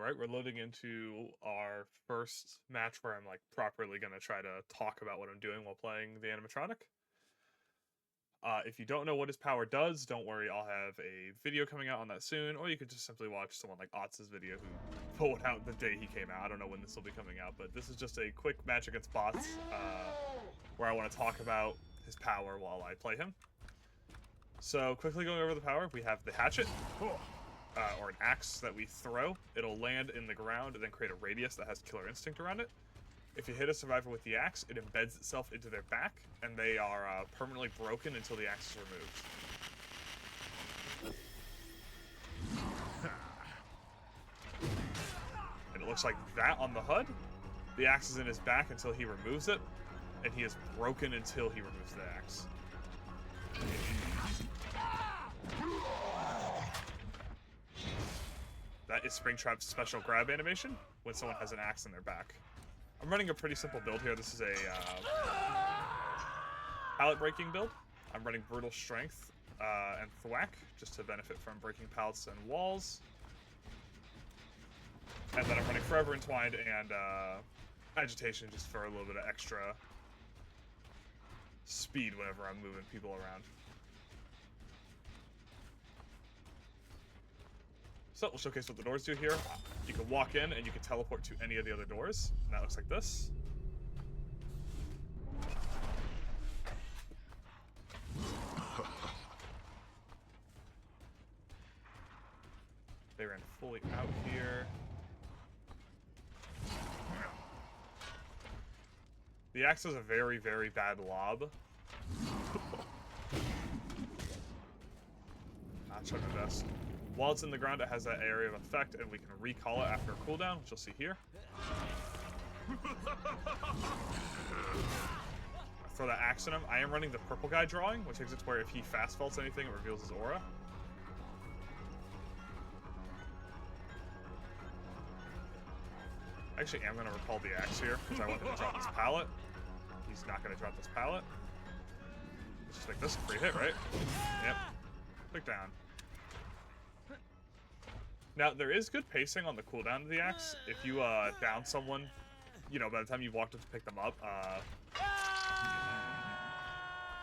Alright, we're loading into our first match where I'm like properly gonna try to talk about what I'm doing while playing the animatronic. If you don't know what his power does, don't worry, I'll have a video coming out on that soon, or you could just simply watch someone like Otz's video who pulled it out the day he came out. I don't know when this will be coming out, but this is just a quick match against bots where I want to talk about his power while I play him. So quickly going over the power, we have the hatchet. Or an axe that we throw. It'll land in the ground and then create a radius that has killer instinct around it. If you hit a survivor with the axe, it embeds itself into their back, and they are permanently broken until the axe is removed. And it looks like that on the HUD. The axe is in his back until he removes it, and he is broken until he removes the axe. That is Springtrap's special grab animation when someone has an axe in their back. I'm running a pretty simple build here. This is a pallet breaking build. I'm running brutal strength and thwack just to benefit from breaking pallets and walls. And then I'm running forever entwined and agitation just for a little bit of extra speed whenever I'm moving people around. So we'll showcase what the doors do here. You can walk in and you can teleport to any of the other doors. And that looks like this. They ran fully out here. The axe is a very, very bad lob. Not sure the best. While it's in the ground, it has that area of effect, and we can recall it after a cooldown, which you'll see here. Throw that axe in him. I am running the purple guy drawing, which makes it where if he fast faults anything, it reveals his aura. Actually, I'm going to recall the axe here, because I want him to drop this pallet. He's not going to drop this pallet. Let's just make this a free hit, right? Yep. Click down. Now, there is good pacing on the cooldown of the axe. If you down someone, you know, by the time you've walked up to pick them up,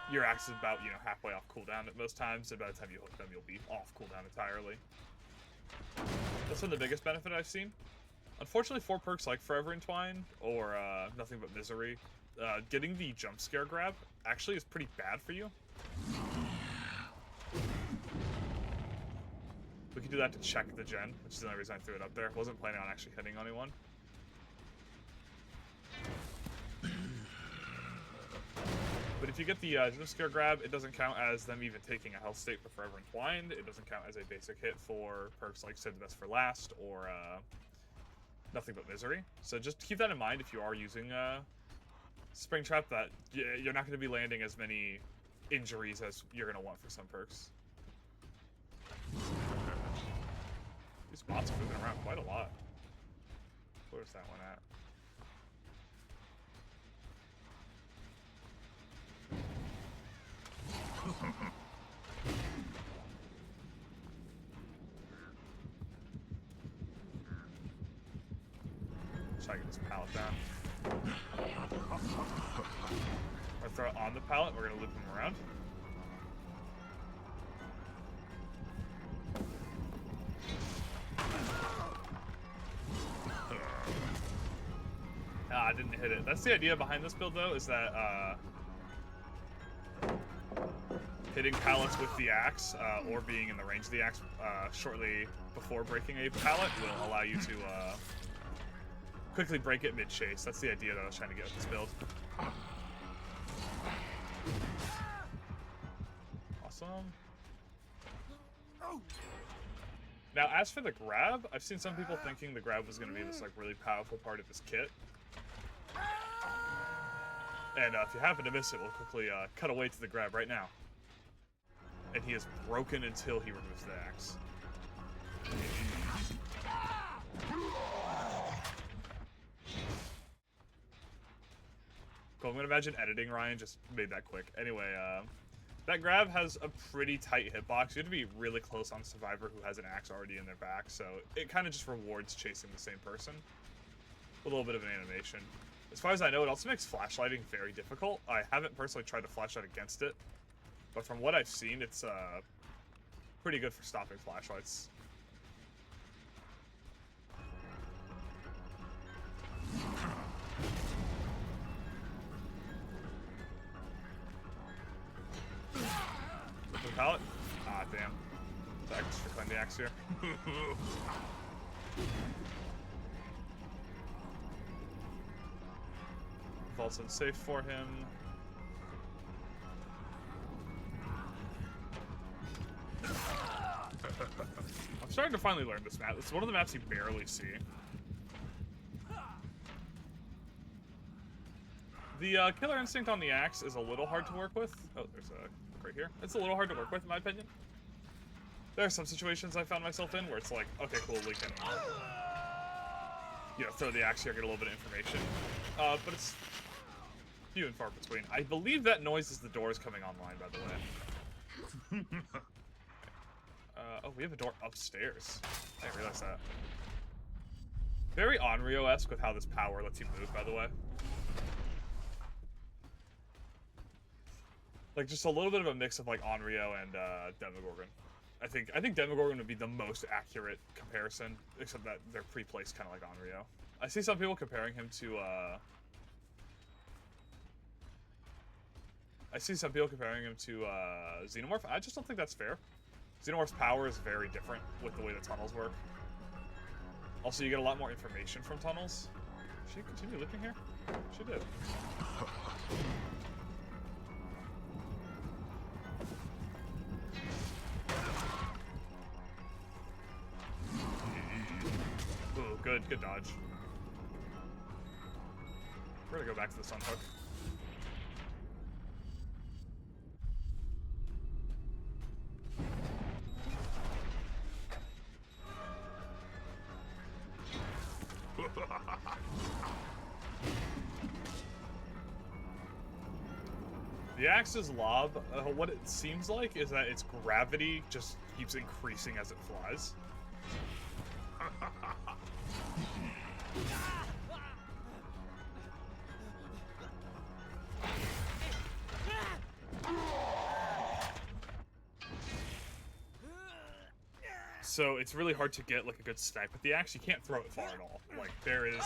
your axe is about, you know, halfway off cooldown at most times, and by the time you hook them, you'll be off cooldown entirely. That's been the biggest benefit I've seen. Unfortunately, for perks like Forever Entwined or Nothing But Misery, getting the jump scare grab actually is pretty bad for you. We can do that to check the gen, which is the only reason I threw it up there. Wasn't planning on actually hitting anyone. But if you get the jump scare grab, it doesn't count as them even taking a health state for Forever Entwined. It doesn't count as a basic hit for perks like Save the Best for Last or Nothing But Misery. So just keep that in mind if you are using Springtrap, that you're not going to be landing as many injuries as you're going to want for some perks. These bots are moving around quite a lot. Where's that one at? Try to get this pallet down. Or throw it on the pallet. We're gonna loop him around. I didn't hit it. That's the idea behind this build, though, is that hitting pallets with the axe or being in the range of the axe shortly before breaking a pallet will allow you to quickly break it mid-chase. That's the idea that I was trying to get with this build. Awesome. Now, as for the grab, I've seen some people thinking the grab was going to be this like really powerful part of his kit. And if you happen to miss it, we'll quickly cut away to the grab right now. And he is broken until he removes the axe. Cool, I'm going to imagine editing Ryan just made that quick. Anyway, That grab has a pretty tight hitbox. You have to be really close on a survivor who has an axe already in their back, so it kind of just rewards chasing the same person. A little bit of an animation. As far as I know, it also makes flashlighting very difficult. I haven't personally tried to flashlight against it, but from what I've seen, it's pretty good for stopping flashlights. The pallet? Ah, damn. So I can just reclaim the axe here. Vault's unsafe for him. I'm starting to finally learn this map. It's one of the maps you barely see. The Killer Instinct on the axe is a little hard to work with. Oh, there's a right here. It's a little hard to work with, in my opinion. There are some situations I found myself in where it's like, okay, cool, we can, you know, throw the axe here, get a little bit of information. But it's few and far between. I believe that noise is the doors coming online, by the way. Oh, we have a door upstairs. I didn't realize that. Very Onryo-esque with how this power lets you move, by the way. Like, just a little bit of a mix of, like, Onryo and Demogorgon. I think Demogorgon would be the most accurate comparison, except that they're pre-placed kind of like Onryo. I see some people comparing him to, Xenomorph. I just don't think that's fair. Xenomorph's power is very different with the way the tunnels work. Also, you get a lot more information from tunnels. Should she continue looking here? She did. Ooh, good dodge. We're gonna go back to the sun hook. The axe's lob, what it seems like is that its gravity just keeps increasing as it flies. So it's really hard to get like a good snipe with the axe. You can't throw it far at all. Like, there is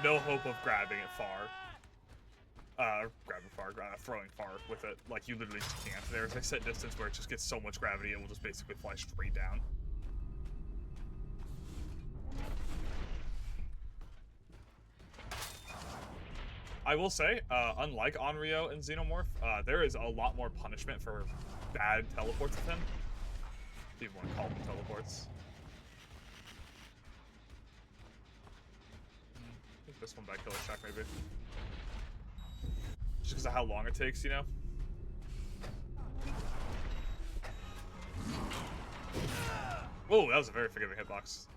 no hope of grabbing it far. Throwing far with it. Like, you literally just can't. There's a set distance where it just gets so much gravity it will just basically fly straight down. I will say, unlike Onryo and Xenomorph, there is a lot more punishment for bad teleports with him. If you want to call them teleports. I think this one by Killer Shack, maybe. Just because of how long it takes, you know? Oh, that was a very forgiving hitbox.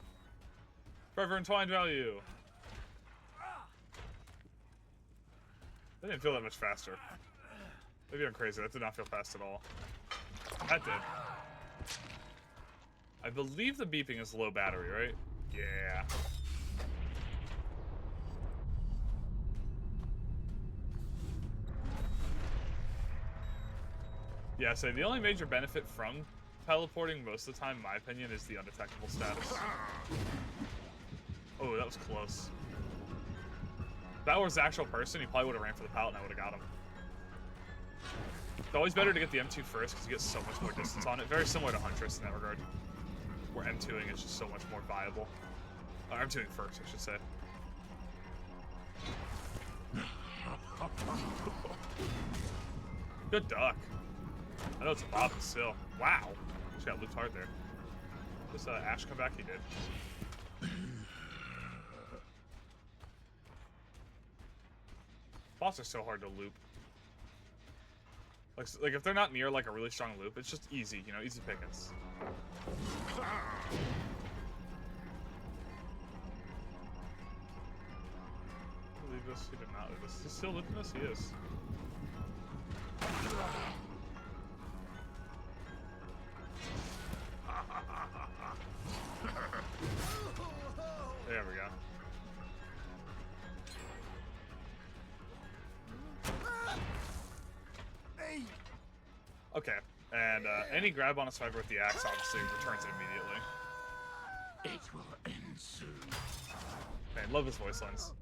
Forever Entwined value. That didn't feel that much faster. Maybe I'm crazy. That did not feel fast at all. That did. I believe the beeping is low battery, right? Yeah. Yeah, so the only major benefit from teleporting most of the time, in my opinion, is the undetectable status. Oh, that was close. If that was the actual person, he probably would have ran for the pallet and I would have got him. It's always better to get the M2 first because you get so much more distance on it. Very similar to Huntress in that regard. Where M2ing is just so much more viable. M2ing first, I should say. Good duck. I know it's a bob, but still. Wow. Just got looped hard there. Does Ash come back? He did. Bots are so hard to loop. Like if they're not near like a really strong loop, it's just easy, you know, easy pickings. Leave this. He did not leave this. Is he still looping this? He is. Okay, and any grab on a survivor with the axe obviously returns it immediately. It will end soon. Man, love his voice lines.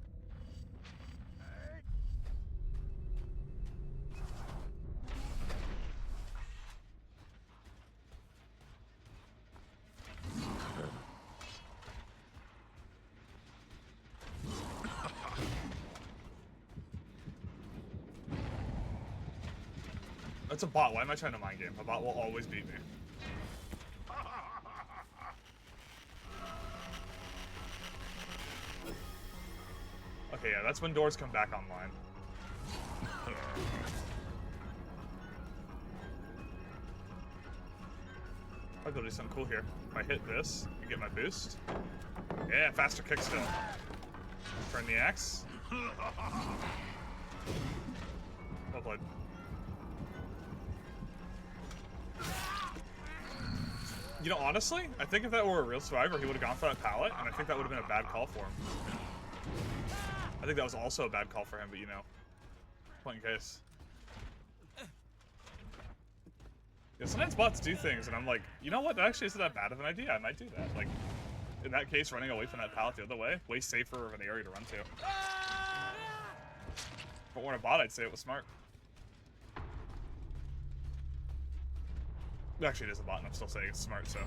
That's a bot. Why am I trying to mind game? A bot will always beat me. Okay, yeah, that's when doors come back online. I'll go do something cool here. If I hit this and get my boost. Yeah, faster kick still. Turn the axe. Well played. You know, honestly, I think if that were a real survivor, he would have gone for that pallet, and I think that would have been a bad call for him. I think that was also a bad call for him, but you know, point in case. Yeah, sometimes bots do things, and I'm like, you know what? That actually isn't that bad of an idea. I might do that. Like, in that case, running away from that pallet the other way, way safer of an area to run to. But when a bot, I'd say it was smart. Actually, it is a bot, and I'm still saying it's smart, so.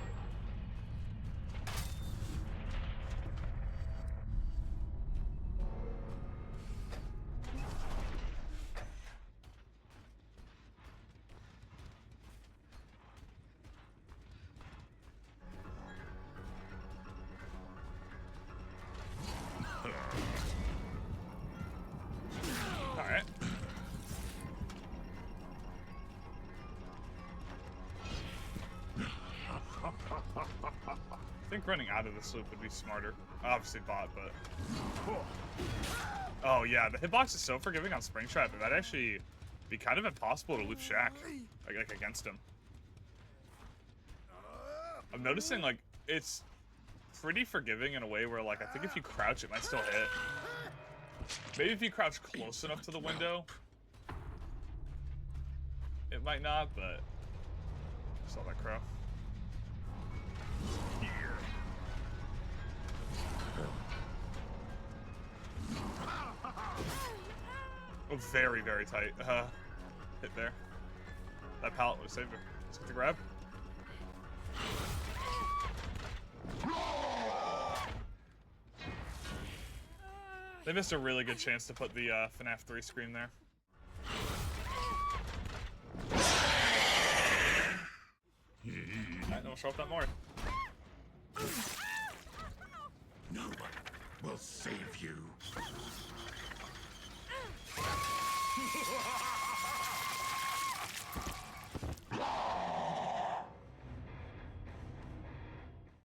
Alright. I think running out of this loop would be smarter. Obviously bot, but... Oh yeah, the hitbox is so forgiving on Springtrap, it might actually be kind of impossible to loop Shack, like against him. I'm noticing, like, it's pretty forgiving in a way where, like, I think if you crouch, it might still hit. Maybe if you crouch close enough to the window, it might not, but... Saw that crow. Oh, very, very tight. Hit there. That pallet would have saved her. Let's get the grab. They missed a really good chance to put the FNAF 3 screen there. Alright, we'll show up that more. No one will save you.